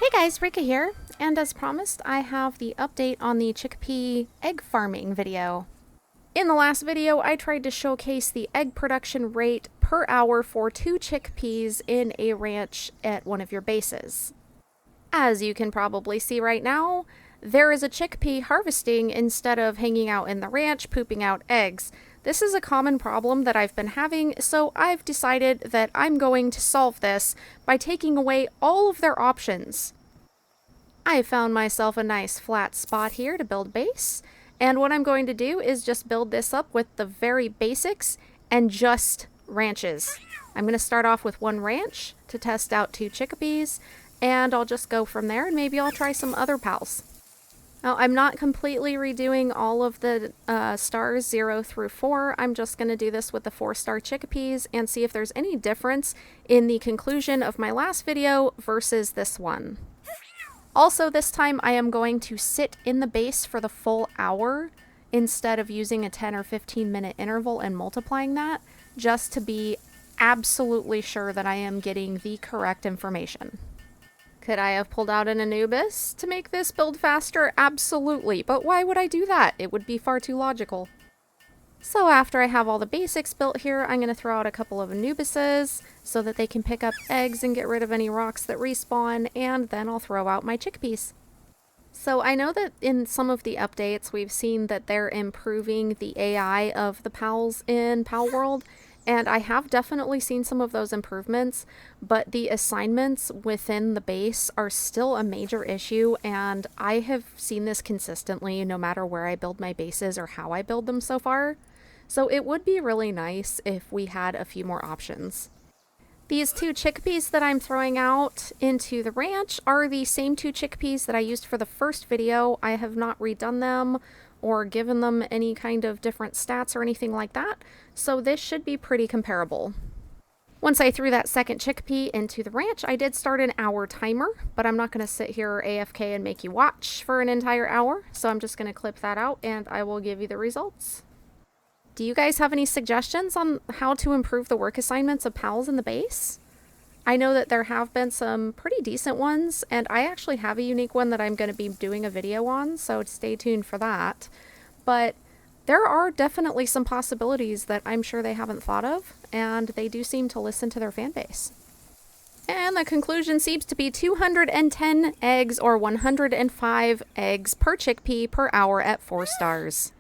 Hey guys, Rika here, and as promised, I have the update on the Chikipi egg farming video. In the last video, I tried to showcase the egg production rate per hour for 2 chickpeas in a ranch at one of your bases. As you can probably see right now, there is a chickpea harvesting instead of hanging out in the ranch pooping out eggs. This is a common problem that I've been having, so I've decided that I'm going to solve this by taking away all of their options. I found myself a nice flat spot here to build base, and what I'm going to do is just build this up with the very basics and just ranches. I'm going to start off with one ranch to test out 2 chickapees, and I'll just go from there, and maybe I'll try some other pals. Now, I'm not completely redoing all of the stars 0 through 4. I'm just going to do this with the 4-star chickapees and see if there's any difference in the conclusion of my last video versus this one. Also, this time I am going to sit in the base for the full hour instead of using a 10 or 15 minute interval and multiplying that, just to be absolutely sure that I am getting the correct information. Could I have pulled out an Anubis to make this build faster? Absolutely, but why would I do that? It would be far too logical. So after I have all the basics built here, I'm going to throw out a couple of Anubises so that they can pick up eggs and get rid of any rocks that respawn, and then I'll throw out my chickpeas. So I know that in some of the updates we've seen that they're improving the AI of the pals in Palworld, and I have definitely seen some of those improvements, but the assignments within the base are still a major issue, and I have seen this consistently no matter where I build my bases or how I build them so far. So it would be really nice if we had a few more options. These 2 chickpeas that I'm throwing out into the ranch are the same 2 chickpeas that I used for the first video. I have not redone them or given them any kind of different stats or anything like that, so this should be pretty comparable. Once I threw that second chickpea into the ranch, I did start an hour timer, but I'm not going to sit here AFK and make you watch for an entire hour, so I'm just going to clip that out and I will give you the results. Do you guys have any suggestions on how to improve the work assignments of pals in the base? I know that there have been some pretty decent ones, and I actually have a unique one that I'm going to be doing a video on, so stay tuned for that. But there are definitely some possibilities that I'm sure they haven't thought of, and they do seem to listen to their fan base. And the conclusion seems to be 210 eggs or 105 eggs per chickpea per hour at 4 stars.